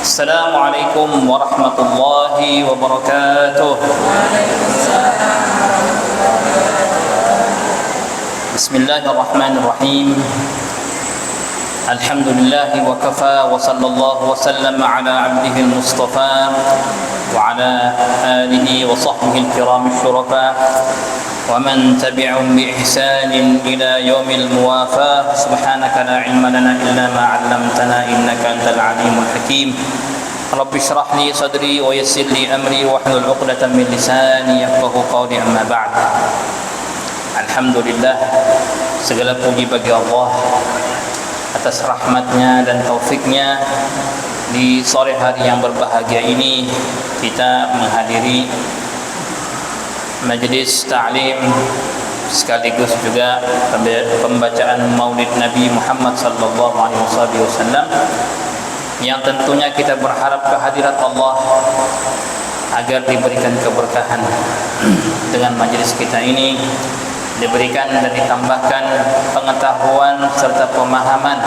السلام عليكم ورحمة الله وبركاته. بسم الله الرحمن الرحيم. الحمد لله وكفى وصلى الله وسلم على عبده المصطفى وعلى آله وصحبه الكرام الشرفاء ومن تبعهم بإحسان إلى يوم الموافاة. سبحانك لا علم لنا إلا ما علمتنا إنك أنت العليم الحكيم. رب اشرح لي صدري ويسر لي أمري واحلل عقدة من لساني يفقهوا قولي. أما بعد. Alhamdulillah, segala puji bagi Allah atas rahmatnya dan taufiknya. Di sore hari yang berbahagia ini kita menghadiri majlis ta'lim sekaligus juga pembacaan Maulid Nabi Muhammad sallallahu alaihi wasallam, yang tentunya kita berharap kehadirat Allah agar diberikan keberkahan dengan majlis kita ini, diberikan dan ditambahkan pengetahuan serta pemahaman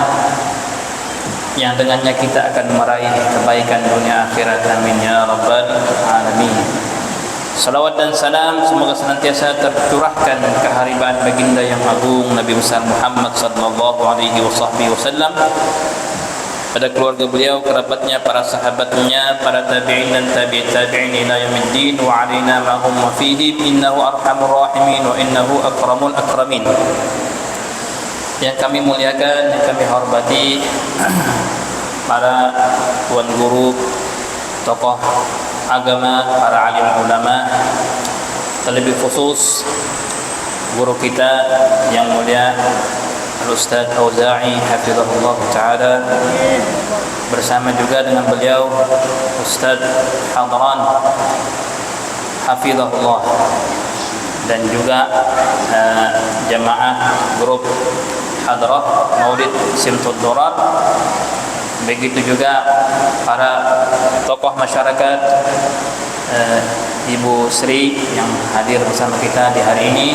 yang dengannya kita akan meraih kebaikan dunia akhirat. Amin ya rabbal alamin. Salawat dan salam semoga senantiasa tercurahkan keharibaan baginda yang agung Nabi besar Muhammad sallallahu alaihi wasallam, pada keluarga beliau, kerabatnya, para sahabatnya, para tabi'in dan tabi'in ila yaumiddin, wa alaina ma'hum wa fihim, innahu arhamur rahimin wa innahu akramul akramin. Yang kami muliakan, yang kami hormati para tuan guru, tokoh agama, para alim ulama, terlebih khusus guru kita yang mulia Al-Ustaz Auza'i hafizahullah ta'ala, bersama juga dengan beliau Ustaz Hadran hafizahullah, dan juga jamaah grup Hadrah Maulid Simtud Durar. Begitu juga para tokoh masyarakat, Ibu Sri yang hadir bersama kita di hari ini,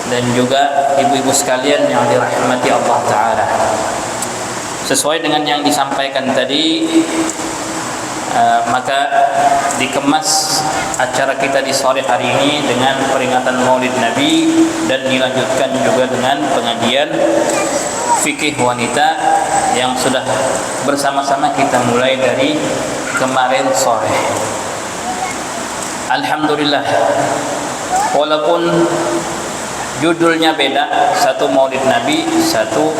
dan juga ibu-ibu sekalian yang dirahmati Allah Ta'ala. Sesuai dengan yang disampaikan tadi, maka dikemas acara kita di sore hari ini dengan peringatan Maulid Nabi, dan dilanjutkan juga dengan pengajian fikih wanita yang sudah bersama-sama kita mulai dari kemarin sore. Alhamdulillah, walaupun judulnya beda, satu Maulid Nabi, satu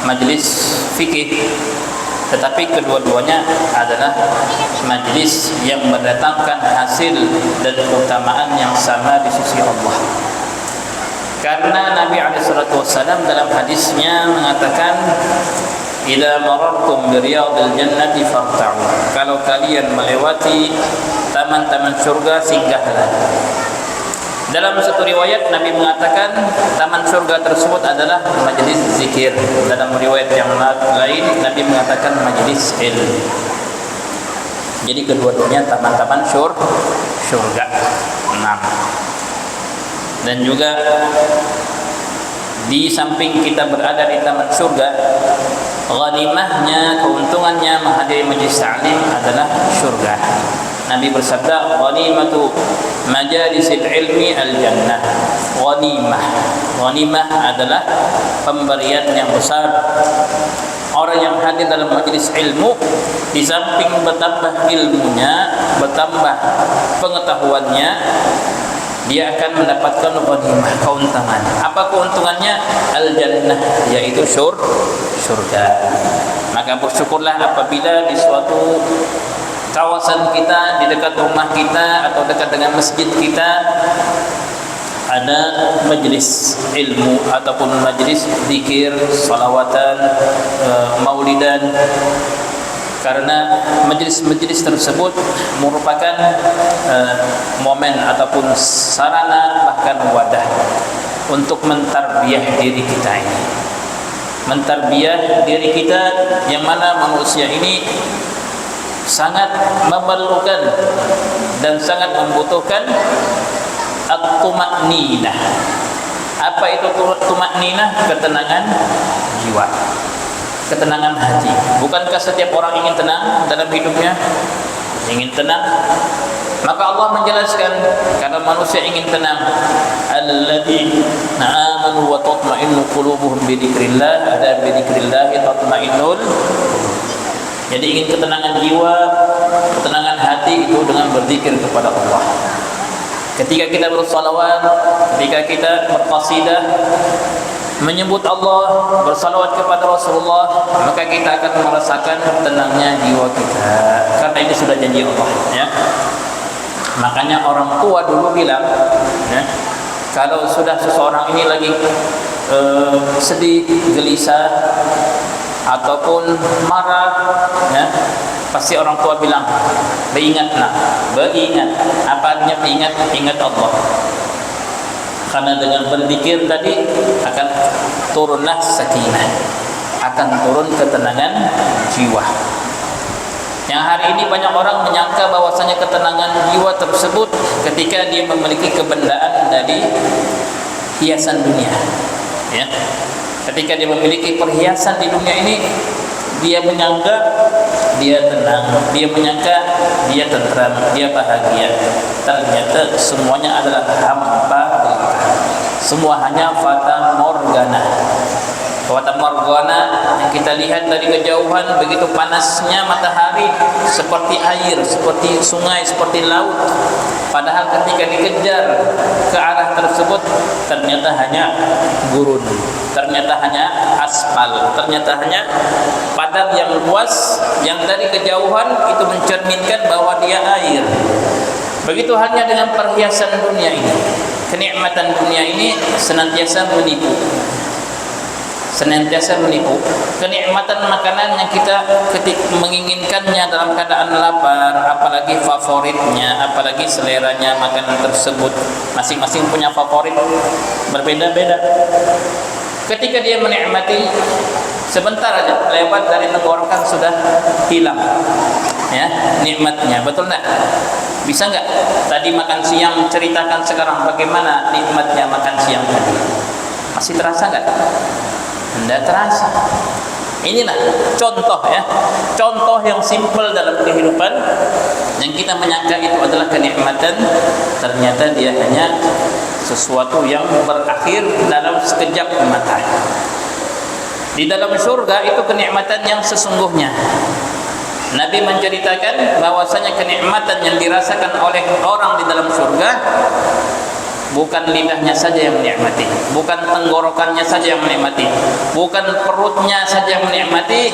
majlis fikih, tetapi kedua-duanya adalah majlis yang mendatangkan hasil dan keutamaan yang sama di sisi Allah. Karena Nabi SAW dalam hadisnya mengatakan, "Idza marartum bi riyadil jannati farta'u." Kalau kalian melewati taman-taman surga, singgahlah. Dalam satu riwayat Nabi mengatakan taman surga tersebut adalah majlis zikir. Dalam riwayat yang lain Nabi mengatakan majlis ilmu. Jadi kedua-duanya taman-taman surga. Nah, dan juga di samping kita berada di taman surga, ghanimahnya, keuntungannya menghadiri majlis ta'lim adalah surga. Nabi bersabda, "Ghanimatu majalisil ilmi al-jannah." Ghanimah adalah pemberian yang besar. Orang yang hadir dalam majlis ilmu, di samping bertambah ilmunya, bertambah pengetahuannya, dia akan mendapatkan ghanimah, keuntungan. Apa keuntungannya? Al-jannah, yaitu surga. Maka bersyukurlah apabila di suatu kawasan kita, di dekat rumah kita atau dekat dengan masjid kita, ada majlis ilmu ataupun majlis zikir, salawatan, maulidan. Karena majlis-majlis tersebut merupakan momen ataupun sarana, bahkan wadah untuk mentarbiyah diri kita ini. Mentarbiyah diri kita, yang mana manusia ini sangat memerlukan dan sangat membutuhkan at-tuma'ninah. Apa itu tuma'ninah? Ketenangan jiwa. ketenangan hati. Bukankah setiap orang ingin tenang dalam hidupnya? Ingin tenang. Maka Allah menjelaskan, karena manusia ingin tenang, alladzina amanu wa tatma'innu qulubuhum bi dzikrillah, ada bi dzikrillah tatma'innul. Jadi ingin ketenangan jiwa, ketenangan hati itu dengan berzikir kepada Allah. Ketika kita bersalawat, ketika kita berqasidah menyebut Allah, bersalawat kepada Rasulullah, maka kita akan merasakan tenangnya jiwa kita. Karena ini sudah janji Allah, ya. Makanya orang tua dulu bilang, ya, kalau sudah seseorang ini lagi sedih, gelisah, ataupun marah, ya, pasti orang tua bilang, beringatlah, beringat. Apa artinya beringat? Ingat Allah. Karena dengan berzikir tadi akan turunlah sakinah, akan turun ketenangan jiwa. Yang hari ini banyak orang menyangka bahwasanya ketenangan jiwa tersebut ketika dia memiliki kebendaan dari hiasan dunia, ya. Ketika dia memiliki perhiasan di dunia ini, dia menyangka dia tenang, dia menyangka dia tentram, dia bahagia. Ternyata semuanya adalah hampa belaka. Semua hanya fata morgana. Fata morgana yang kita lihat dari kejauhan, begitu panasnya matahari, seperti air, seperti sungai, seperti laut. Padahal ketika dikejar ke arah tersebut, ternyata hanya gurun, ternyata hanya aspal, ternyata hanya padang yang luas, yang dari kejauhan itu mencerminkan bahwa dia air. Begitu halnya dengan perhiasan dunia ini. Kenikmatan dunia ini senantiasa menipu. Senantiasa menipu. Kenikmatan makanan yang kita menginginkannya dalam keadaan lapar, apalagi favoritnya, apalagi seleranya makanan tersebut. Masing-masing punya favorit berbeda-beda. Ketika dia menikmati, sebentar aja lewat dari tenggorokan sudah hilang, ya, nikmatnya. Betul enggak? Bisa enggak tadi makan siang ceritakan sekarang bagaimana nikmatnya makan siang tadi? Masih terasa enggak? Tidak terasa. Inilah contoh, ya, contoh yang simpel dalam kehidupan yang kita menyangka itu adalah kenikmatan, ternyata dia hanya sesuatu yang berakhir dalam sekejap mata. Di dalam surga itu kenikmatan yang sesungguhnya. Nabi menceritakan bahwasanya kenikmatan yang dirasakan oleh orang di dalam surga bukan lidahnya saja yang menikmati, bukan tenggorokannya saja yang menikmati, bukan perutnya saja yang menikmati,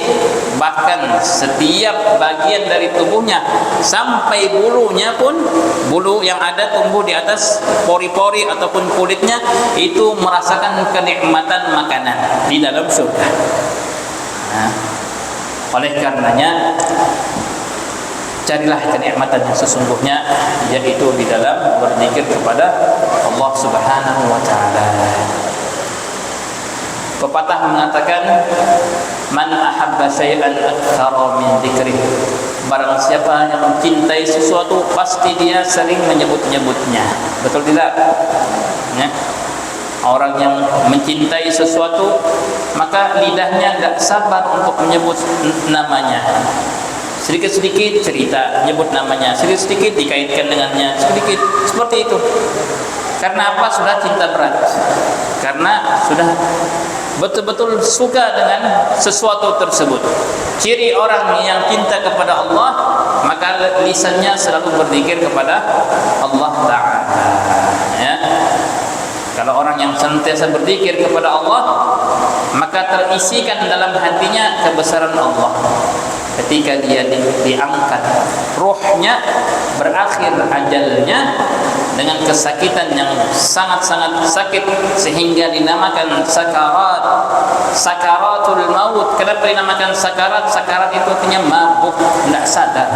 bahkan setiap bagian dari tubuhnya sampai bulunya pun, bulu yang ada tumbuh di atas pori-pori ataupun kulitnya itu merasakan kenikmatan makanan di dalam surga. Nah, oleh karenanya carilah kenikmatan yang sesungguhnya, yaitu di dalam berzikir kepada Allah Subhanahu wa taala. Pepatah mengatakan, man ahabba syai'an aktsara min dzikrih. Barang siapa yang mencintai sesuatu, pasti dia sering menyebut-nyebutnya. Betul tidak? Ya. Orang yang mencintai sesuatu, maka lidahnya tidak sabar untuk menyebut namanya. Sedikit-sedikit cerita, nyebut namanya, sedikit-sedikit dikaitkan dengannya, sedikit seperti itu. Karena apa? Sudah cinta berat. Karena sudah betul-betul suka dengan sesuatu tersebut. Ciri orang yang cinta kepada Allah, maka lisannya selalu berzikir kepada Allah Ta'ala, ya. Kalau orang yang senantiasa berzikir kepada Allah, maka terisikan dalam hatinya kebesaran Allah. Ketika dia diangkat ruhnya, berakhir ajalnya dengan kesakitan yang sangat-sangat sakit sehingga dinamakan sakarat, sakaratul maut. Kenapa dinamakan sakarat? Sakarat itu artinya mabuk, tidak sadar.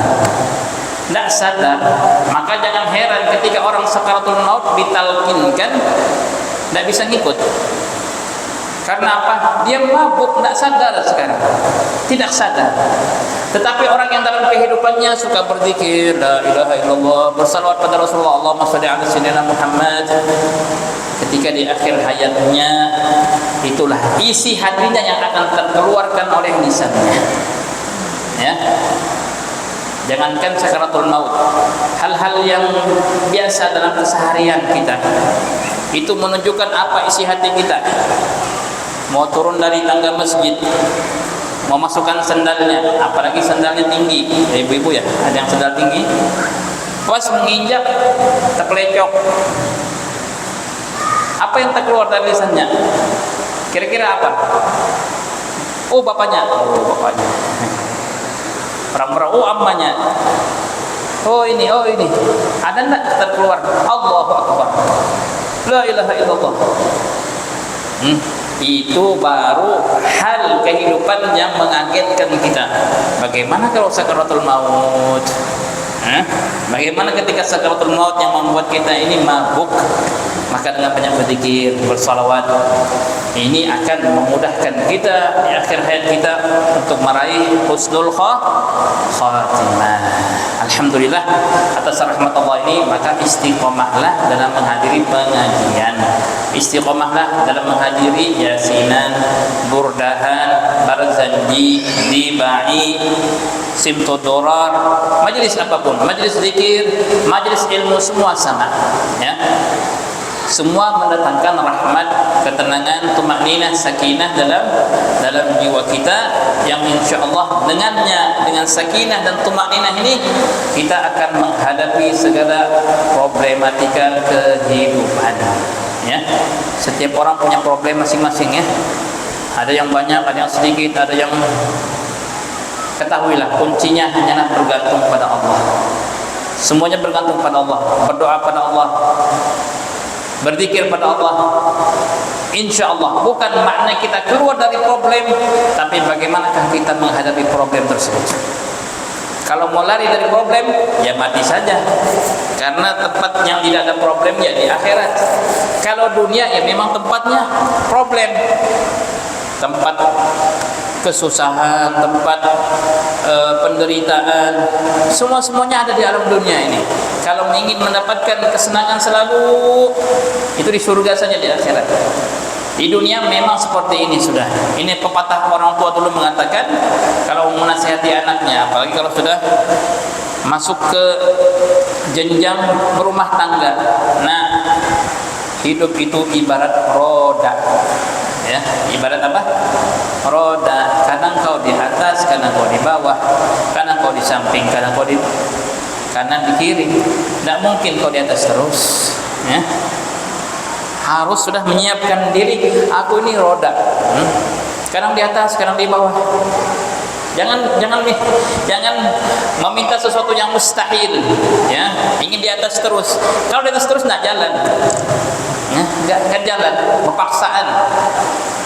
Tidak sadar. Maka jangan heran ketika orang sakaratul maut ditalkinkan, tidak bisa ngikut. Karena apa? Dia mabuk, tidak sadar sekarang. Tidak sadar. Tetapi orang yang dalam kehidupannya suka berzikir, la ilaha illallah, bersalawat pada Rasulullah, Allahumma shalli ala sayyidina Muhammad, ketika di akhir hayatnya, itulah isi hatinya yang akan terkeluarkan oleh lisannya. Ya. Jangankan sakaratul maut, hal-hal yang biasa dalam keseharian kita itu menunjukkan apa isi hati kita. Mau turun dari tangga masjid, mau masukkan sandalnya, apalagi sandalnya tinggi, ibu-ibu ya, ada yang sandal tinggi, pas menginjak terpelecok, apa yang terkeluar dari lisannya? Kira-kira apa? Oh bapaknya, orang-orang, oh ammanya, oh ini, ada enggak terkeluar? Allahu Akbar, la ilaha illallah. Itu baru hal kehidupan yang mengagetkan kita. Bagaimana kalau sakaratul maut? Bagaimana ketika sakaratul maut yang membuat kita ini mabuk? Maka dengan banyak berzikir, bersalawat, ini akan memudahkan kita di akhir hayat kita untuk meraih husnul khatimah. Alhamdulillah atas rahmat Allah ini, maka istiqomahlah dalam menghadiri pengajian, istiqomahlah dalam menghadiri yasinan, burdahan, barzanji, dibai, simtodorar, majelis apapun, majelis zikir, majelis ilmu, semua sama, ya. Semua mendatangkan rahmat, ketenangan, tumakninah, sakinah dalam jiwa kita, yang insyaallah dengannya, dengan sakinah dan tumakninah ini kita akan menghadapi segala problematika kehidupan. Ya, setiap orang punya problem masing-masing ya. Ada yang banyak, ada yang sedikit, ada yang, ketahuilah kuncinya hanyalah bergantung pada Allah. Semuanya bergantung pada Allah, berdoa pada Allah, berzikir pada Allah. InsyaAllah bukan makna kita keluar dari problem, tapi bagaimanakah kita menghadapi problem tersebut. Kalau mau lari dari problem, ya mati saja, karena tempat yang tidak ada problem ya di akhirat. Kalau dunia ya memang tempatnya problem, tempat kesusahan, tempat penderitaan, semuanya ada di alam dunia ini. Kalau ingin mendapatkan kesenangan selalu, itu di surga saja, di akhirat. Di dunia memang seperti ini sudah. Ini pepatah orang tua dulu mengatakan, kalau menasihati anaknya, apalagi kalau sudah masuk ke jenjang berumah tangga, nah hidup itu ibarat roda. Ya, ibarat apa? Roda. Kadang kau di atas, kadang kau di bawah, kadang kau di samping, kadang kau di kanan, di kiri. Tidak mungkin kau di atas terus. Ya. Harus sudah menyiapkan diri. Aku ini roda. Kadang di atas, kadang di bawah. Jangan meminta sesuatu yang mustahil. Ya, ingin di atas terus. Kalau di atas terus tidak jalan. Enggak jalan, berpaksaan.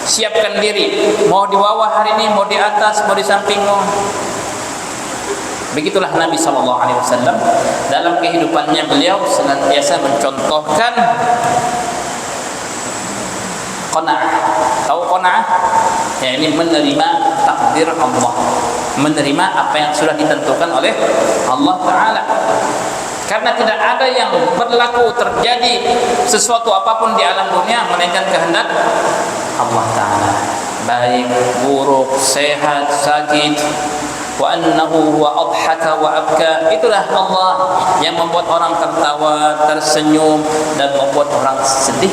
Siapkan diri, mau di bawah hari ini, mau di atas, mau di sampingmu. Begitulah Nabi SAW dalam kehidupannya, beliau senantiasa mencontohkan qanaah. Tahu qanaah? Ya, ini menerima takdir Allah, menerima apa yang sudah ditentukan oleh Allah Ta'ala. Karena tidak ada yang berlaku terjadi sesuatu apapun di alam dunia melainkan kehendak Allah Ta'ala. Baik, buruk, sehat, sakit, wa annahu huwa adhaka wa abka. Itulah Allah yang membuat orang tertawa, tersenyum, dan membuat orang sedih.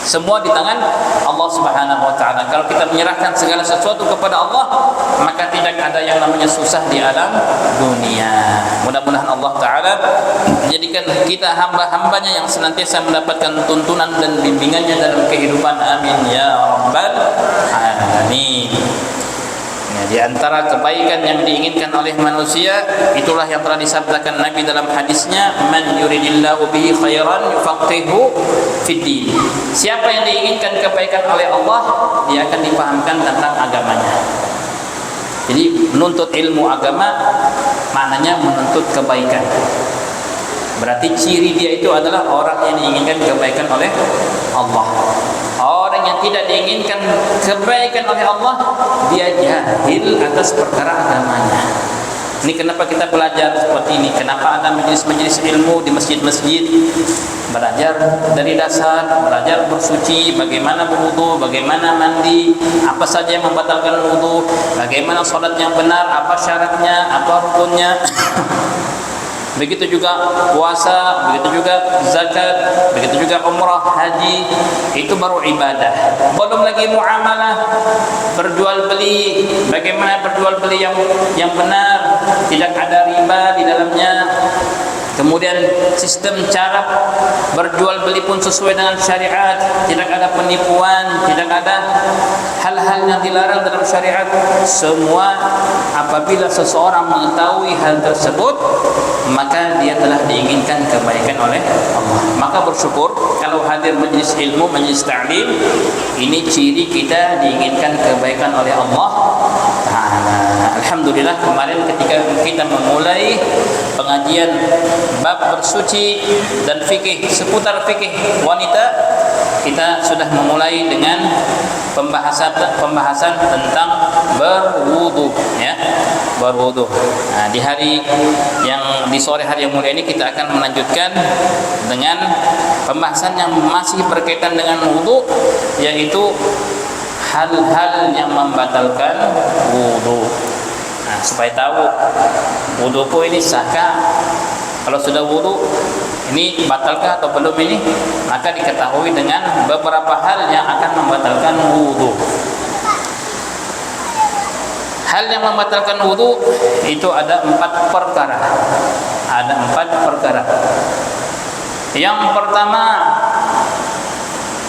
Semua di tangan Allah Subhanahu wa Ta'ala. Kalau kita menyerahkan segala sesuatu kepada Allah, maka tidak ada yang namanya susah di alam dunia. Mudah-mudahan Allah Ta'ala menjadikan kita hamba-hambanya yang senantiasa mendapatkan tuntunan dan bimbingannya dalam kehidupan. Amin ya rabbal alamin. Ya, di antara kebaikan yang diinginkan oleh manusia, itulah yang telah disabdakan Nabi dalam hadisnya, man yuridillahu bihi khairan yufaqihu fid din. Siapa yang diinginkan kebaikan oleh Allah, dia akan dipahamkan tentang agamanya. Jadi menuntut ilmu agama maknanya menuntut kebaikan. Berarti ciri dia itu adalah orang yang diinginkan kebaikan oleh Allah. Orang yang tidak diinginkan kebaikan oleh Allah, dia jahil atas perkara agamanya. Ini kenapa kita belajar seperti ini, kenapa ada majelis-majelis ilmu di masjid-masjid, belajar dari dasar, belajar bersuci, bagaimana berwudu, bagaimana mandi, apa saja yang membatalkan wudu, bagaimana salat yang benar, apa syaratnya, apa rukunnya. Begitu juga puasa, begitu juga zakat, begitu juga umrah, haji, itu baru ibadah. Belum lagi muamalah, berjual beli, bagaimana berjual beli yang benar, tidak ada riba di dalamnya. Kemudian sistem cara berjual beli pun sesuai dengan syariat, tidak ada penipuan, tidak ada hal-hal yang dilarang dalam syariat. Semua apabila seseorang mengetahui hal tersebut, maka dia telah diinginkan kebaikan oleh Allah. Maka bersyukur kalau hadir majlis ilmu, majlis ta'lim, ini ciri kita diinginkan kebaikan oleh Allah Ta'ala. Alhamdulillah, kemarin ketika kita memulai pengajian bab bersuci dan fikih, seputar fikih wanita, kita sudah memulai dengan pembahasan tentang berwudu, ya, berwudu. Nah, di sore hari yang mulia ini kita akan melanjutkan dengan pembahasan yang masih berkaitan dengan wudu, yaitu hal-hal yang membatalkan wudu. Nah, supaya tahu wuduku ini sahkah, kalau sudah wudu ini batalkah atau belum ini, maka diketahui dengan beberapa hal yang akan membatalkan wudu. Hal yang membatalkan wudu itu ada 4 perkara. Ada 4 perkara. Yang pertama,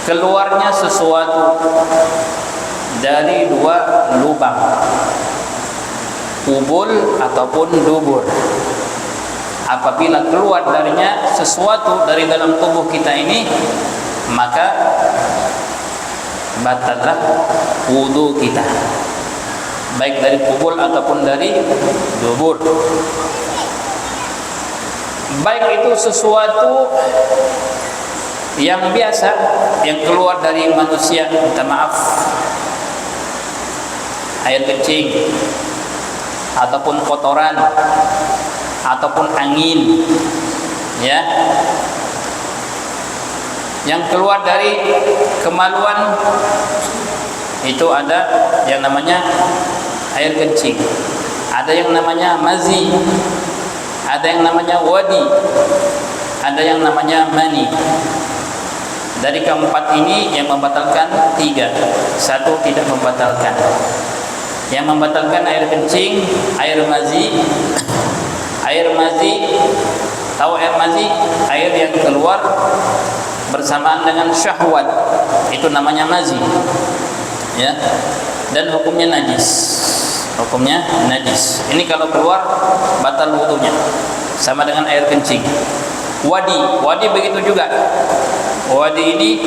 keluarnya sesuatu dari 2 lubang, kubul ataupun dubur. Apabila keluar darinya sesuatu dari dalam tubuh kita ini, maka batallah wudu kita, baik dari kubul ataupun dari dubur. Baik itu sesuatu yang biasa yang keluar dari manusia, minta maaf, air kencing ataupun kotoran ataupun angin, ya, yang keluar dari kemaluan, itu ada yang namanya air kencing, ada yang namanya mazi, ada yang namanya wadi, ada yang namanya mani. Dari keempat ini yang membatalkan 3, 1 tidak membatalkan. Yang membatalkan air kencing, air mazi. Air mazi, tahu air mazi? Air yang keluar bersamaan dengan syahwat, itu namanya mazi, ya. Dan hukumnya najis. Hukumnya najis. Ini kalau keluar batal wudunya, sama dengan air kencing. Wadi begitu juga. Wadi ini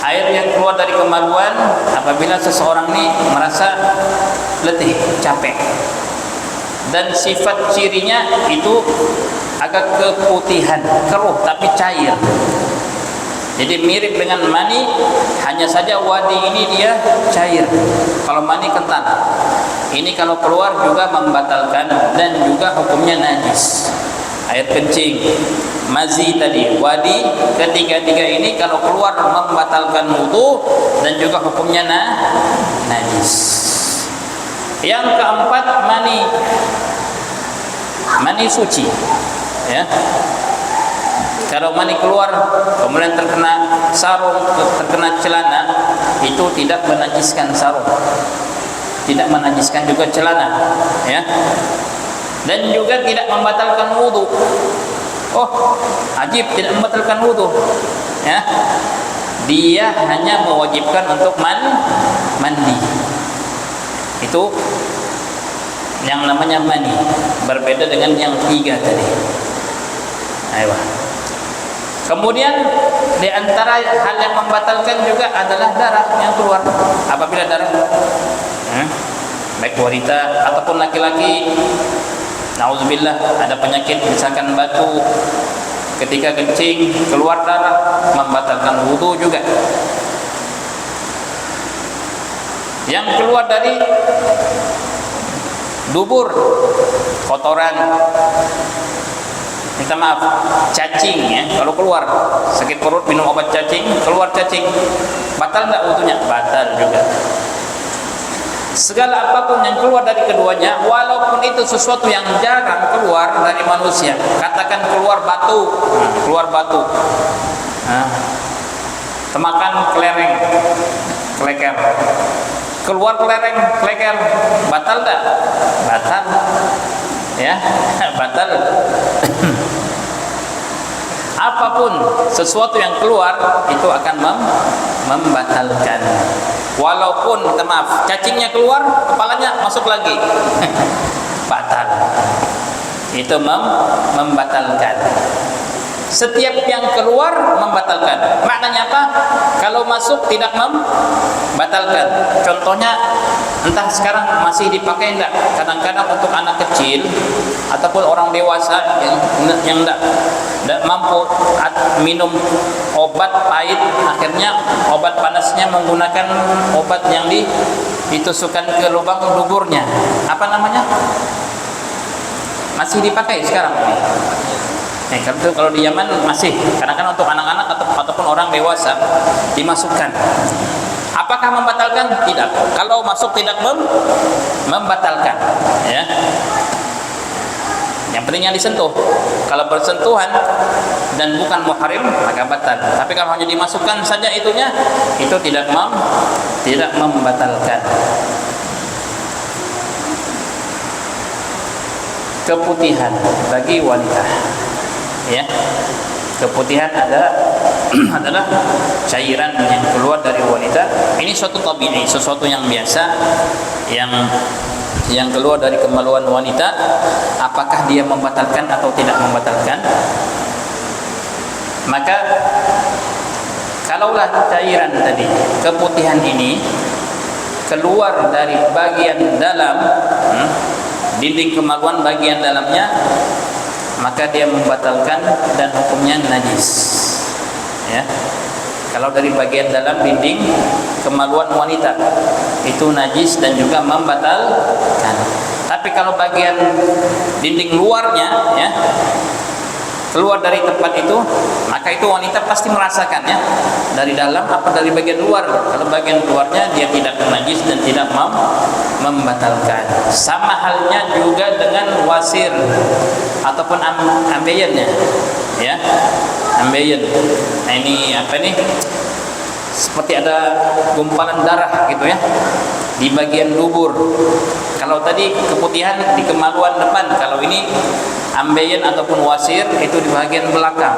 air yang keluar dari kemaluan apabila seseorang ini merasa letih, capek. Dan sifat cirinya itu agak keputihan, keruh tapi cair. Jadi mirip dengan mani, hanya saja wadi ini dia cair. Kalau mani kental. Ini kalau keluar juga membatalkan dan juga hukumnya najis. Air kencing, mazi tadi, wadi, ketiga-tiga ini kalau keluar membatalkan wudu dan juga hukumnya najis. Yang keempat, mani suci, ya. Kalau mani keluar kemudian terkena sarung, terkena celana, itu tidak menajiskan sarung, tidak menajiskan juga celana, ya. Dan juga tidak membatalkan wudu. Oh, ajib, tidak membatalkan wudu, ya. Dia hanya mewajibkan untuk mandi. Itu yang namanya mani, berbeda dengan yang 3 tadi. Ayo. Kemudian di antara hal yang membatalkan juga adalah darah yang keluar. Apabila darah, baik wanita ataupun laki-laki, nauzubillah, ada penyakit misalkan batu, ketika kencing keluar darah membatalkan wudu juga. Yang keluar dari dubur, kotoran, minta maaf, cacing ya. Kalau keluar sakit perut minum obat cacing, keluar cacing, batal enggak wudunya? Batal juga. Segala apapun yang keluar dari keduanya, walaupun itu sesuatu yang jarang keluar dari manusia, katakan keluar batu, keluar batu, temakan kelereng, keleker, keluar kelereng, keleker, batal tak? Batal, ya, batal. Apapun sesuatu yang keluar itu akan membatalkan. Walaupun minta maaf, cacingnya keluar, kepalanya masuk lagi, batal. Itu membatalkan. Setiap yang keluar membatalkan. Maknanya apa? Kalau masuk tidak membatalkan. Contohnya, entah sekarang masih dipakai enggak? Kadang-kadang untuk anak kecil ataupun orang dewasa yang enggak mampu minum obat pahit, akhirnya obat panasnya menggunakan obat yang ditusukkan ke lubang duburnya. Apa namanya? Masih dipakai sekarang ini. Kalau di Yaman masih, kadang-kadang untuk anak-anak ataupun orang dewasa dimasukkan. Apakah membatalkan? Tidak. Kalau masuk tidak membatalkan, ya. Yang penting yang disentuh. Kalau bersentuhan dan bukan muhrim maka batal. Tapi kalau hanya dimasukkan saja itunya, itu tidak membatalkan. Keputihan bagi wanita, ya, keputihan adalah cairan yang keluar dari wanita. Ini suatu tabi'i, sesuatu yang biasa, yang keluar dari kemaluan wanita. Apakah dia membatalkan atau tidak membatalkan? Maka kalaulah cairan tadi, keputihan ini keluar dari bagian dalam, dinding kemaluan bagian dalamnya, maka dia membatalkan dan hukumnya najis, ya. Kalau dari bagian dalam dinding kemaluan wanita itu najis dan juga membatalkan. Tapi kalau bagian dinding luarnya, ya, keluar dari tempat itu, maka itu wanita pasti merasakannya dari dalam apa dari bagian luar. Kalau bagian luarnya dia tidak najis dan tidak membatalkan. Sama halnya juga dengan wasir ataupun ambeyennya, ya, ambeyen. Nah, ini apa nih? Seperti ada gumpalan darah gitu ya di bagian dubur. Kalau tadi keputihan di kemaluan depan, kalau ini ambeien ataupun wasir itu di bagian belakang.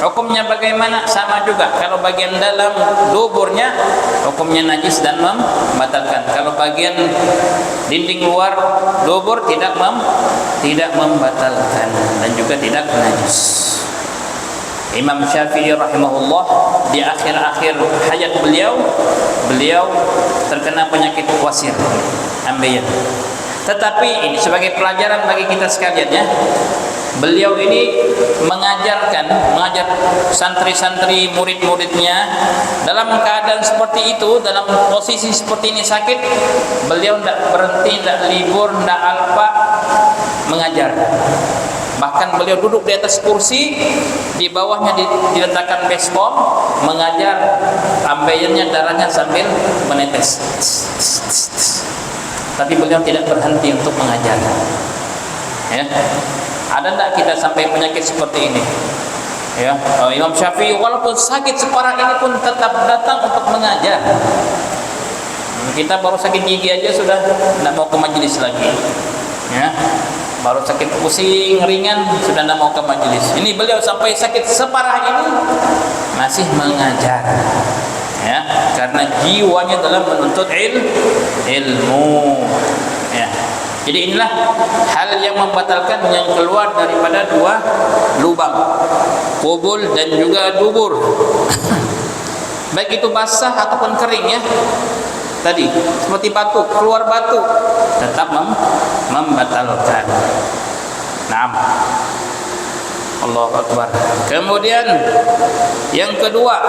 Hukumnya bagaimana? Sama juga. Kalau bagian dalam duburnya hukumnya najis dan membatalkan. Kalau bagian dinding luar dubur tidak membatalkan dan juga tidak najis. Imam Syafi'i rahimahullah di akhir-akhir hayat beliau terkena penyakit wasir, ambeien. Tetapi ini sebagai pelajaran bagi kita sekalian, ya. Beliau ini mengajar santri-santri murid-muridnya dalam keadaan seperti itu, dalam posisi seperti ini sakit, beliau tidak berhenti, tidak libur, tidak alpa mengajar. Bahkan beliau duduk di atas kursi, di bawahnya diletakkan baskom, mengajar, ambeiannya darahnya sambil menetes. Tapi beliau tidak berhenti untuk mengajar. Ya. Ada tidak kita sampai penyakit seperti ini? Ya, Imam Syafi'i walaupun sakit separah ini pun tetap datang untuk mengajar. Kita baru sakit gigi aja sudah tidak mau ke majelis lagi. Ya. Baru sakit pusing ringan sudah tidak mau ke majelis. Ini beliau sampai sakit separah ini masih mengajar, ya, karena jiwanya dalam menuntut ilmu, ya. Jadi inilah hal yang membatalkan yang keluar daripada dua lubang, kubul dan juga dubur. Baik itu basah ataupun kering, ya. Tadi seperti batu, keluar batu tetap membatalkan. Naam. Allahu Akbar. Kemudian yang kedua,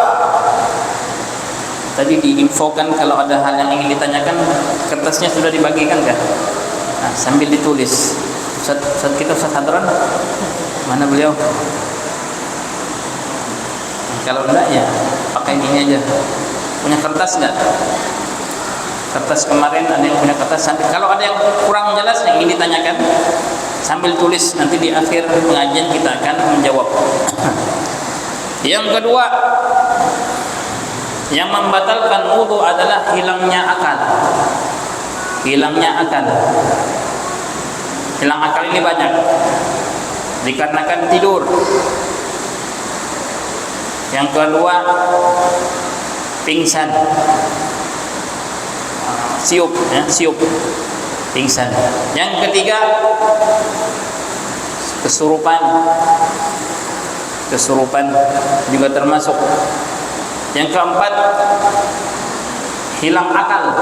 Tadi diinfokan kalau ada hal yang ingin ditanyakan, kertasnya sudah dibagikan kan? Nah, sambil ditulis. Ustaz kita Ustaz Hadran, mana beliau? Kalau enggak ya pakai ini aja. Punya kertas enggak? Kertas kemarin ada yang punya kertas. Kalau ada yang kurang jelas yang ingin ditanyakan, sambil tulis, nanti di akhir pengajian kita akan menjawab. Yang kedua, yang membatalkan wudu adalah hilangnya akal. Hilangnya akal. Hilang akal ini banyak dikarenakan tidur. Yang kedua, pingsan, siup, siup, pingsan. Yang ketiga, kesurupan. Kesurupan juga termasuk. Yang keempat, hilang akal.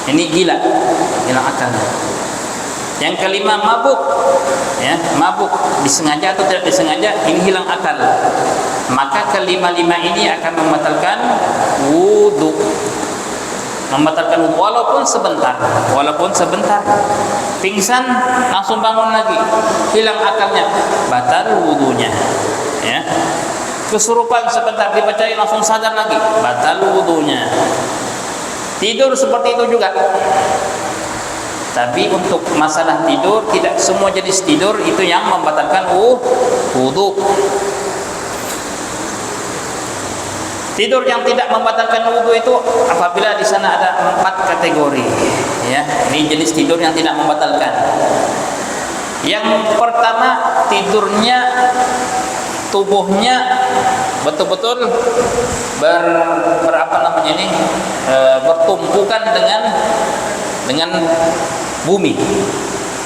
Ini gila, hilang akal. Yang kelima, mabuk. Ya, mabuk disengaja atau tidak disengaja, ini hilang akal. Maka kelima-lima ini akan membatalkan wudu. Membatalkan wudu walaupun sebentar. Walaupun sebentar. Pingsan langsung bangun lagi, hilang akalnya, batal wudunya. Ya. Kesurupan sebentar dibacain langsung sadar lagi, batal wudunya. Tidur seperti itu juga. Tapi untuk masalah tidur, tidak semua jenis tidur itu yang membatalkan wudu. Tidur yang tidak membatalkan wudu itu apabila di sana ada 4 kategori. Ya, ini jenis tidur yang tidak membatalkan. Yang pertama, tidurnya tubuhnya betul-betul bertumpukan dengan bumi,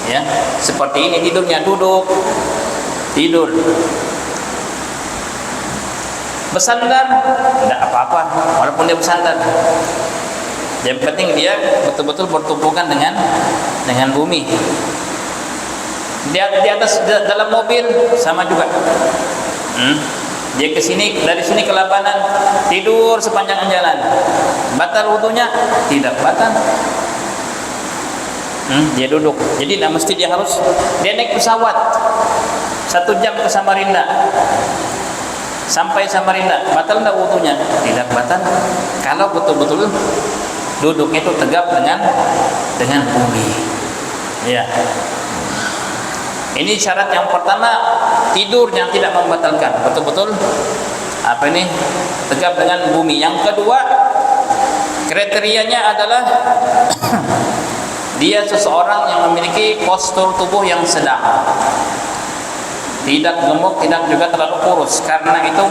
ya, seperti ini tidurnya, duduk tidur, bersandar tidak apa-apa walaupun dia bersandar, yang penting dia betul-betul bertumpukan dengan bumi. Di atas dalam mobil sama juga. Dia ke sini, dari sini ke Labanan, tidur sepanjang jalan. Batal wudunya? Tidak batal. Dia duduk. Jadi tidak mesti dia naik pesawat 1 jam ke Samarinda. Sampai Samarinda, batal tidak wudunya? Tidak batal. Kalau betul-betul duduk itu tegap dengan bumi. Ya. Ini syarat yang pertama, tidur yang tidak membatalkan, betul-betul tegap dengan bumi. Yang kedua, kriterianya adalah dia seseorang yang memiliki postur tubuh yang sedang, tidak gemuk, tidak juga terlalu kurus, karena itu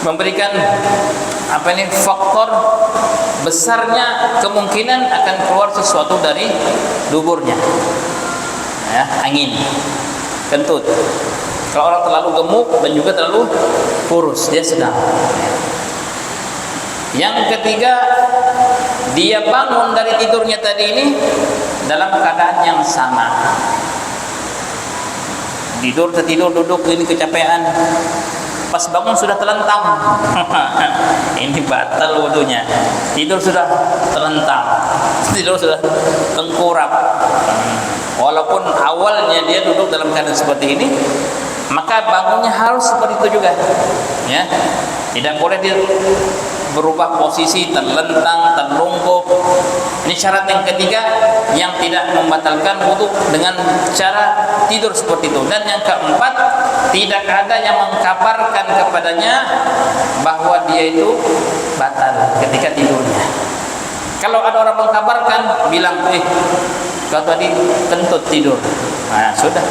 memberikan faktor besarnya kemungkinan akan keluar sesuatu dari duburnya. Ya, angin, kentut. Kalau orang terlalu gemuk dan juga terlalu kurus, dia sedang. Yang ketiga, dia bangun dari tidurnya tadi ini dalam keadaan yang sama. Tertidur, duduk, ini kecapean. Pas bangun sudah telentang. Ini batal wudunya. Tidur sudah telentang. Tidur sudah tengkurap. Walaupun awalnya dia duduk dalam keadaan seperti ini, maka bangunnya harus seperti itu juga. Ya. Tidak boleh dia berubah posisi, terlentang, terlungkup. Ini syarat yang ketiga yang tidak membatalkan wudu dengan cara tidur seperti itu. Dan yang keempat, tidak ada yang mengkabarkan kepadanya bahwa dia itu batal ketika tidurnya. Kalau ada orang mengkabarkan, bilang, kau tadi kentut tidur, nah sudah,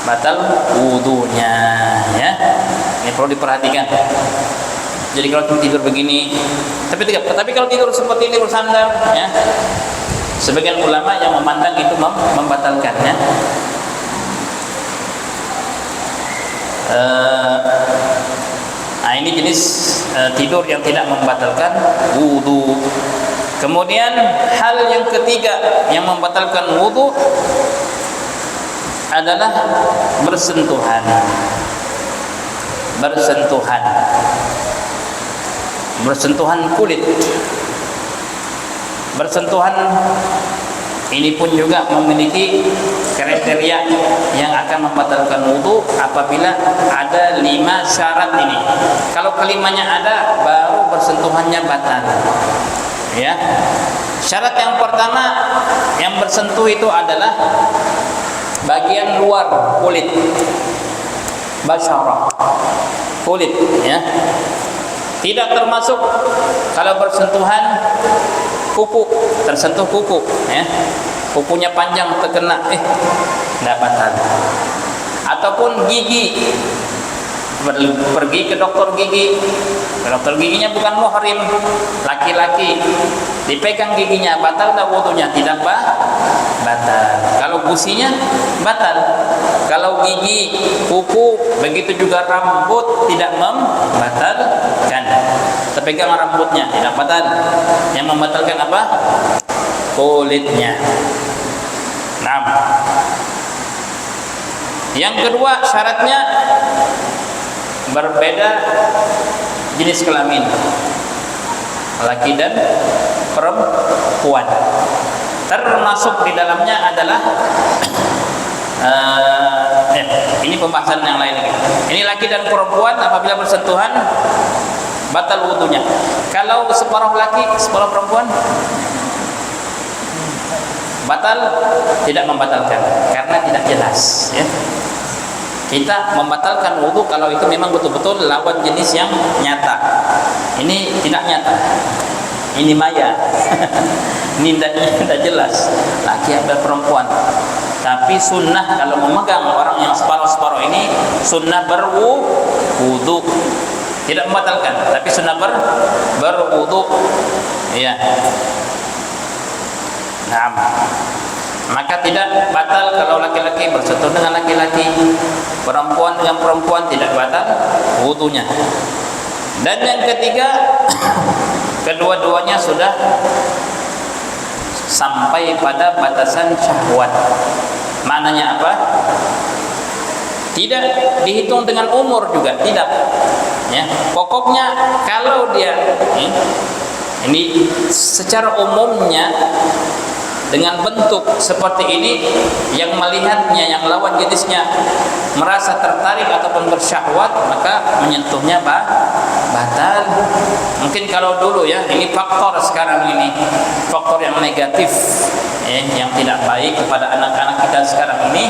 batal wudunya. Ya, ini perlu diperhatikan. Jadi kalau tidur begini, tapi kalau tidur seperti ini bersandar, ya, sebagian ulama yang memandang itu membatalkan, ya. Nah, ini jenis tidur yang tidak membatalkan wudu. Kemudian hal yang ketiga yang membatalkan wudu adalah bersentuhan. bersentuhan kulit. Bersentuhan ini pun juga memiliki kriteria yang akan membatalkan wudu apabila ada 5 syarat ini. Kalau kelimanya ada, baru bersentuhannya batal. Ya. Syarat yang pertama yang bersentuh itu adalah bagian luar kulit. Basyarah. Kulit, ya. Tidak termasuk kalau bersentuhan kuku, tersentuh kuku, ya. Kukunya panjang terkena, tidak batal. Ataupun gigi, pergi ke dokter gigi, dokter giginya bukan muhrim, laki-laki, dipegang giginya, batal tak wudunya? Tidak batal. Kalau gusinya batal. Kalau gigi, kuku, begitu juga rambut tidak membatalkan. Terpegang rambutnya tidak batal. Yang membatalkan apa? Kulitnya. Nah, yang kedua syaratnya berbeda jenis kelamin, laki dan perempuan. Termasuk di dalamnya adalah ini pembahasan yang lain lagi. Ini laki dan perempuan apabila bersentuhan batal wudunya. Kalau separuh laki, separuh perempuan batal, tidak membatalkan karena tidak jelas, ya. Kita membatalkan wudu kalau itu memang betul-betul lawan jenis yang nyata. Ini tidak nyata. Ini maya. Ini tidak jelas laki atau perempuan. Tapi sunnah kalau memegang orang yang separuh-separuh ini, sunnah berwudu, tidak membatalkan, tapi sunnah berwudu, ya. Nah, maka tidak batal kalau laki-laki bersentuh dengan laki-laki, perempuan dengan perempuan tidak batal wudunya. Dan yang ketiga, kedua-duanya sudah sampai pada batasan syahwat. Maknanya apa? Tidak dihitung dengan umur juga, tidak. Ya, pokoknya kalau dia ini secara umumnya dengan bentuk seperti ini, yang melihatnya, yang lawan jenisnya merasa tertarik ataupun bersyahwat, maka menyentuhnya batal. Mungkin kalau dulu, ya, ini faktor sekarang ini, faktor yang negatif, yang tidak baik kepada anak-anak kita sekarang ini.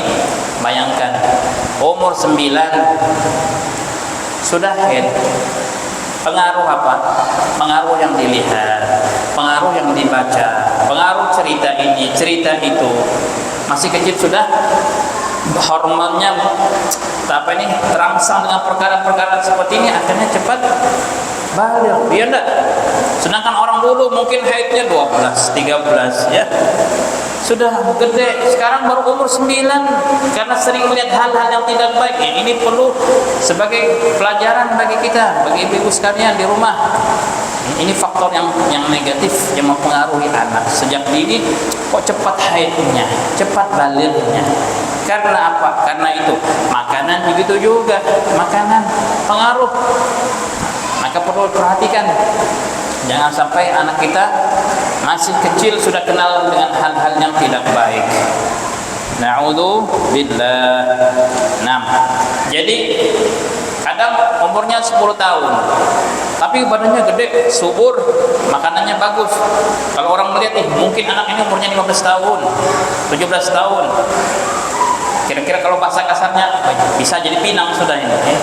Bayangkan umur 9 sudah haid. Pengaruh apa? Pengaruh yang dilihat, pengaruh yang dibaca, pengaruh cerita ini, cerita itu. Masih kecil sudah hormonnya terangsang dengan perkara-perkara seperti ini, akhirnya cepat balik. Iya enggak? Sedangkan orang dulu mungkin haidnya 12, 13, ya. Sudah gede, sekarang baru umur 9 karena sering melihat hal-hal yang tidak baik. Ini perlu sebagai pelajaran bagi kita, bagi ibu-ibu sekalian di rumah. Ini faktor yang negatif yang mempengaruhi anak sejak dini. Kok cepat haidnya, cepat baliknya? Karena apa? Karena itu makanan begitu juga, makanan pengaruh. Maka perlu perhatikan, jangan sampai anak kita masih kecil sudah kenal dengan hal-hal yang tidak baik. Na'udzubillah. Nah, jadi kadang umurnya 10 tahun tapi badannya gede, subur, makanannya bagus. Kalau orang melihat, mungkin anak ini umurnya 15 tahun, 17 tahun. Kira-kira kalau bahasa kasarnya bisa jadi pinang sudah ini,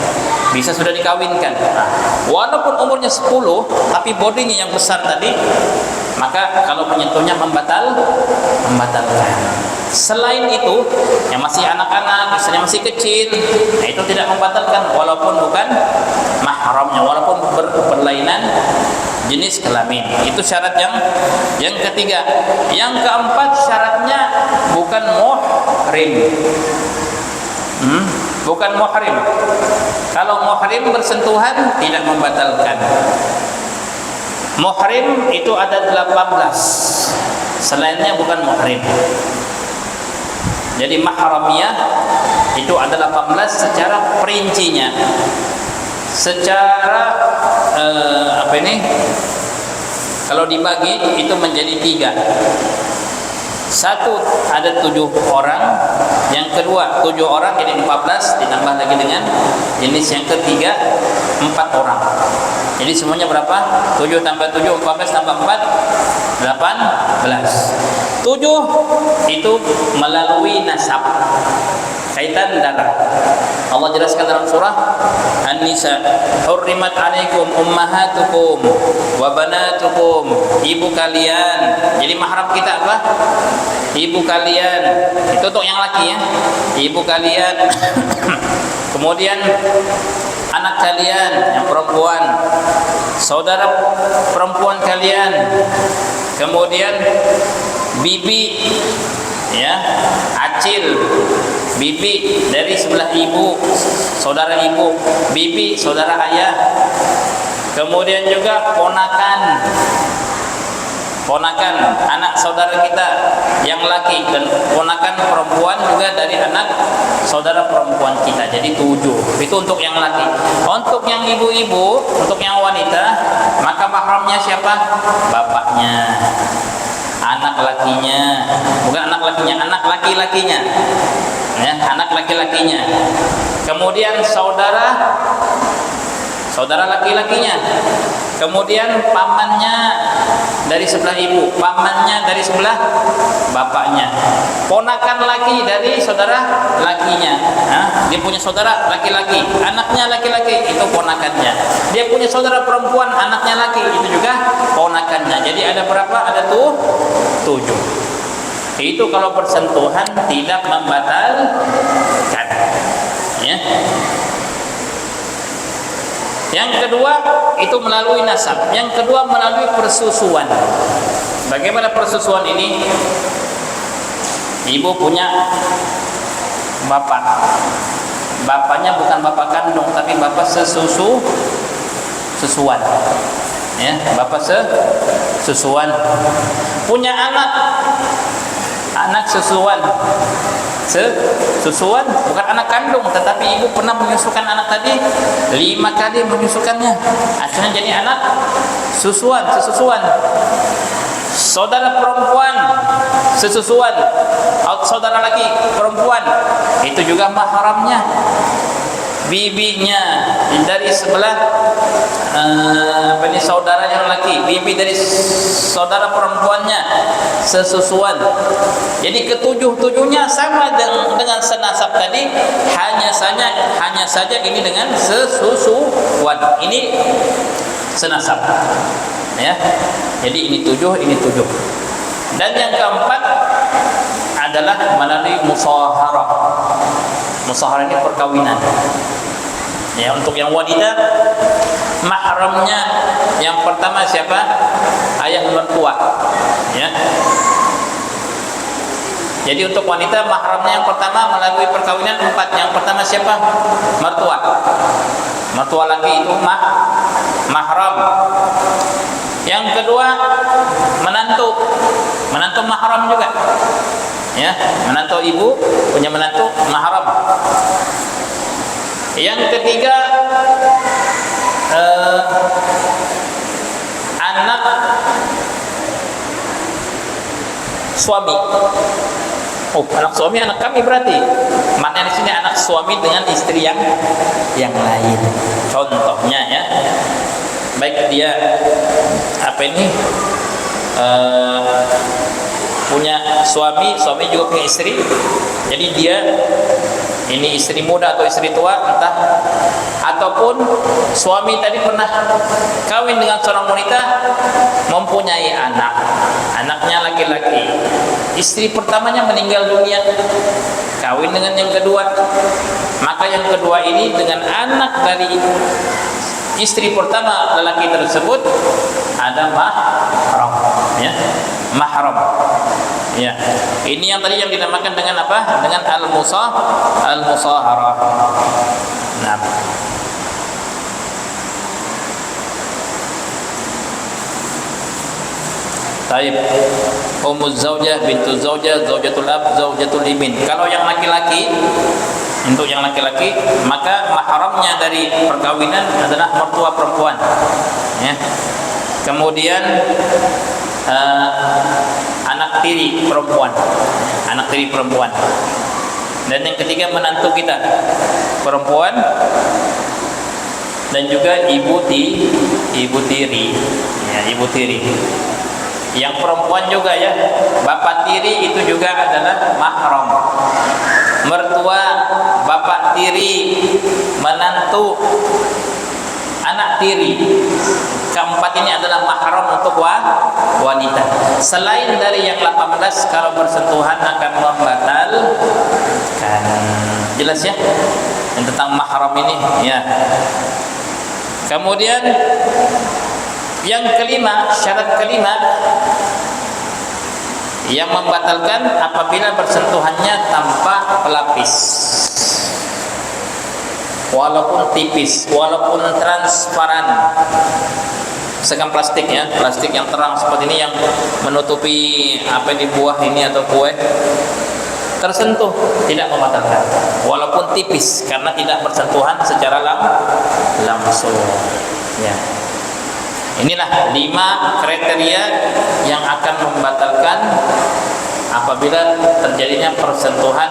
bisa sudah dikawinkan. Nah, walaupun umurnya 10 tapi bodinya yang besar tadi, maka kalau menyentuhnya membatalkan. Selain itu, yang masih anak-anak, misalnya masih kecil, nah itu tidak membatalkan walaupun bukan mahramnya, walaupun berlainan jenis kelamin. Itu syarat yang ketiga. Yang keempat, syaratnya bukan muhrim. Bukan muhrim. Kalau muhrim bersentuhan tidak membatalkan. Muhrim itu ada 18. Selainnya bukan muhrim. Jadi mahramiyah itu ada 18 secara perincinya. Secara apa ini? Kalau dibagi itu menjadi 3. Satu ada 7 orang, yang kedua 7 orang jadi 14, ditambah lagi dengan jenis yang ketiga 4 orang. Jadi semuanya berapa? 7 tambah 7, 14 tambah 4, 18. 7 itu melalui nasab, kaitan darah. Allah jelaskan dalam surah An-Nisa, hurrimat alaikum ummahatukum wa banatukum, ibu kalian. Jadi mahram kita apa? Ibu kalian. Itu untuk yang laki ya. Ibu kalian. Kemudian anak kalian yang perempuan, saudara perempuan kalian. Kemudian bibi ya, acil, bibi dari sebelah ibu, saudara ibu, bibi saudara ayah. Kemudian juga ponakan anak saudara kita yang laki, dan ponakan perempuan juga dari anak saudara perempuan kita. Jadi 7. Itu untuk yang laki. Untuk yang ibu-ibu, untuk yang wanita, maka mahramnya siapa? Bapaknya, anak lakinya, bukan anak lakinya, anak laki-lakinya ya, anak laki-lakinya. Kemudian saudara laki-lakinya. Kemudian pamannya dari sebelah ibu, pamannya dari sebelah bapaknya. Ponakan laki dari saudara lakinya. Dia punya saudara laki-laki, anaknya laki-laki, itu ponakannya. Dia punya saudara perempuan, anaknya laki, itu juga ponakannya. Jadi ada berapa? Ada 7. Itu kalau bersentuhan tidak membatalkan. Ya. Yang kedua itu melalui nasab. Yang kedua melalui persusuan. Bagaimana persusuan ini? Ibu punya bapak. Bapaknya bukan bapak kandung, tapi bapak sesusuan. Ya, bapak sesusuan. Punya anak sesusuan. Sesusuan bukan anak kandung, tetapi ibu pernah menyusukan anak tadi 5 kali menyusukannya, akhirnya jadi anak sesusuan. Saudara perempuan sesusuan, saudara laki perempuan, itu juga mahramnya. Bibinya dari sebelah saudara yang laki, bibi dari saudara perempuannya sesusuan. Jadi ketujuh-tujuhnya sama dengan senasab tadi, hanya saja ini dengan sesusuan. Ini senasab. Ya. Jadi ini 7, ini 7. Dan yang keempat adalah melalui musaharah. Musaharah ini perkawinan. Ya, untuk yang wanita mahramnya yang pertama siapa? Ayah mertua. Ya. Jadi untuk wanita mahramnya yang pertama melalui perkawinan 4. Yang pertama siapa? Mertua. Mertua laki itu mahram. Yang kedua menantu. Menantu mahram juga. Ya, menantu ibu punya menantu mahram. Yang ketiga anak suami. Anak suami anak kami berarti. Maknanya di sini anak suami dengan istri yang lain. Contohnya ya. Baik dia punya suami juga punya istri. Jadi dia ini istri muda atau istri tua entah, ataupun suami tadi pernah kawin dengan seorang wanita, mempunyai anaknya laki-laki. Istri pertamanya meninggal dunia, kawin dengan yang kedua, maka yang kedua ini dengan anak dari istri pertama lelaki tersebut ada mahram, ya, mahram. Ya, ini yang tadi yang dinamakan dengan apa? Dengan al-musaharah. Nah, taib ummuz zaujah, bintu zaujah, zaujatul ab, zaujatul ibn. Kalau yang laki-laki untuk yang laki-laki, maka mahramnya dari perkawinan adalah mertua perempuan, ya. Kemudian anak tiri perempuan, dan yang ketiga menantu kita perempuan, dan juga ibu tiri, ya, ibu tiri. Yang perempuan juga, ya, bapak tiri itu juga adalah mahram. Mertua, bapak tiri, menantu, anak tiri, keempat ini adalah mahram untuk wanita. Selain dari yang 18, kalau bersentuhan akan membatalkan. Jelas, ya, yang tentang mahram ini, ya. Kemudian yang kelima, syarat kelima yang membatalkan apabila bersentuhannya tanpa pelapis, walaupun tipis, walaupun transparan. Misalkan plastik, ya, plastik yang terang seperti ini yang menutupi apa di buah ini atau kue, tersentuh tidak membatalkan, walaupun tipis, karena tidak bersentuhan secara langsung, ya. Inilah 5 kriteria yang akan membatalkan apabila terjadinya persentuhan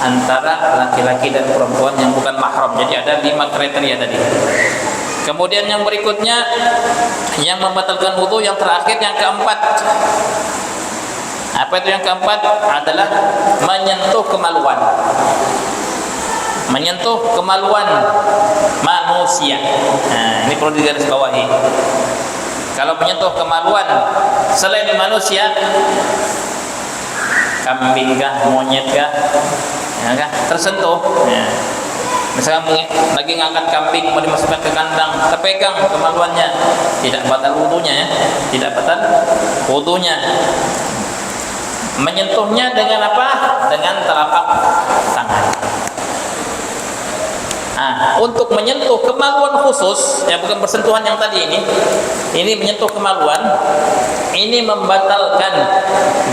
antara laki-laki dan perempuan yang bukan mahram. Jadi ada 5 kriteria tadi. Kemudian yang berikutnya yang membatalkan wudu, yang terakhir, yang keempat. Apa itu yang keempat? Adalah menyentuh kemaluan. Menyentuh kemaluan manusia. Nah, ini perlu digarisbawahi. Kalau menyentuh kemaluan selain manusia, kambing kah, monyet kah, ya kah, tersentuh, ya. Misalnya lagi ngangkat kambing mau dimasukkan ke kandang, terpegang kemaluannya, tidak batal wudunya, ya, tidak batal wudunya. Menyentuhnya dengan apa? Dengan telapak tangan. Untuk menyentuh kemaluan khusus, ya, bukan bersentuhan yang tadi ini menyentuh kemaluan, ini membatalkan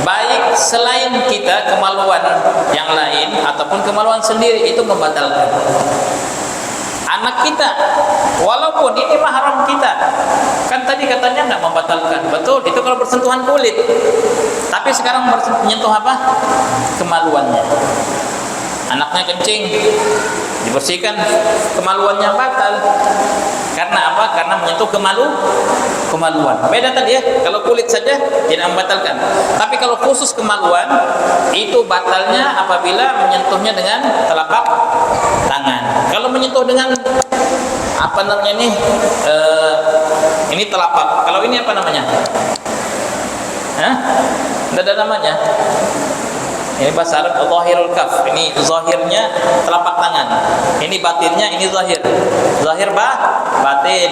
baik selain kita kemaluan yang lain ataupun kemaluan sendiri, itu membatalkan. Anak kita, walaupun ini mahram kita, kan tadi katanya nggak membatalkan, betul, itu kalau bersentuhan kulit. Tapi sekarang menyentuh apa? Kemaluannya. Anaknya kencing, dibersihkan, kemaluannya batal. Karena apa? Karena menyentuh kemaluan. Beda tadi, ya, kalau kulit saja tidak membatalkan. Tapi kalau khusus kemaluan, itu batalnya apabila menyentuhnya dengan telapak tangan. Kalau menyentuh dengan apa namanya ini telapak. Kalau ini apa namanya? Tidak ada namanya. Ini bahasa Arab zahirul kaf. Ini zahirnya telapak tangan. Ini batinnya, ini zahir. Zahir batin.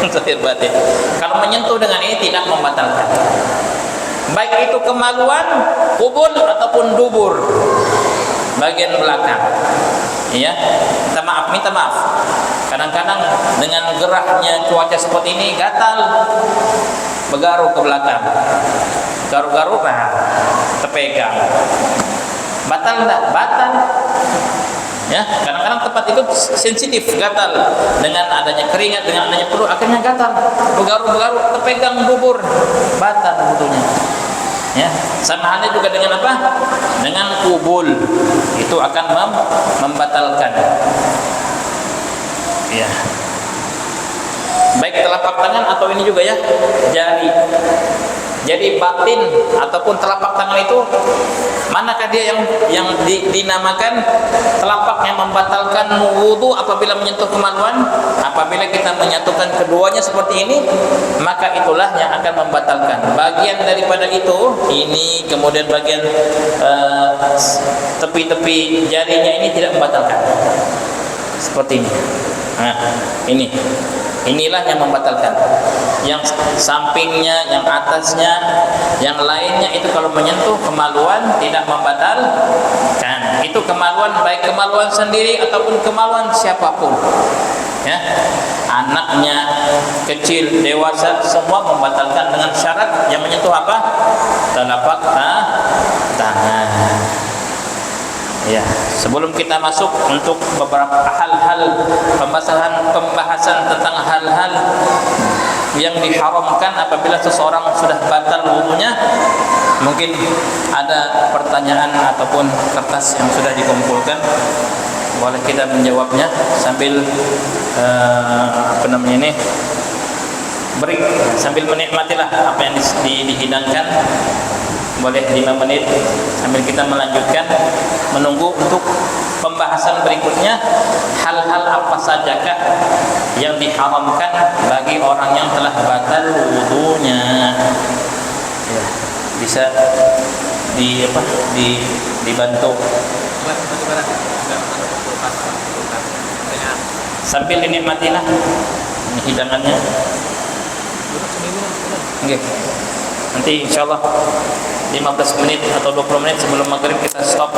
Zahir batin. Kalau menyentuh dengan ini tidak membatalkan. Baik itu kemaluan, kubul ataupun dubur, bagian belakang. Ya, minta maaf. Kadang-kadang dengan gerahnya cuaca seperti ini gatal, bergaru ke belakang. Garu-garu, terpegang. Batal enggak? Batal. Ya, kadang-kadang tempat itu sensitif, gatal. Dengan adanya keringat, dengan adanya perut, akhirnya gatal. Bergaru-garu, terpegang dubur, batal wudunya. Ya, sama halnya juga dengan apa? Dengan kubul, itu akan membatalkan. Ya. Baik telapak tangan atau ini juga, ya, jari. Jadi batin ataupun telapak tangan itu, manakah dia yang dinamakan telapak yang membatalkan wudu apabila menyentuh kemaluan? Apabila kita menyatukan keduanya seperti ini, maka itulah yang akan membatalkan. Bagian daripada itu, ini kemudian bagian tepi-tepi jarinya ini tidak membatalkan. Seperti ini. Nah, inilah yang membatalkan. Yang sampingnya, yang atasnya, yang lainnya itu kalau menyentuh kemaluan tidak membatalkan. Itu kemaluan, baik kemaluan sendiri ataupun kemaluan siapapun. Ya, anaknya, kecil, dewasa, semua membatalkan dengan syarat yang menyentuh apa? Telapak tangan. Ya, sebelum kita masuk untuk beberapa hal-hal pembahasan tentang hal-hal yang diharamkan apabila seseorang sudah batal wudunya, mungkin ada pertanyaan ataupun kertas yang sudah dikumpulkan, boleh kita menjawabnya sambil break, sambil menikmatilah apa yang dihidangkan. Boleh 5 menit sambil kita melanjutkan menunggu untuk pembahasan berikutnya, hal-hal apa sajakah yang diharamkan bagi orang yang telah batal wudunya. Ya, bisa dibantu sambil dinikmatilah hidangannya. Oke. Nanti insyaallah 15 menit atau 20 menit sebelum maghrib kita stop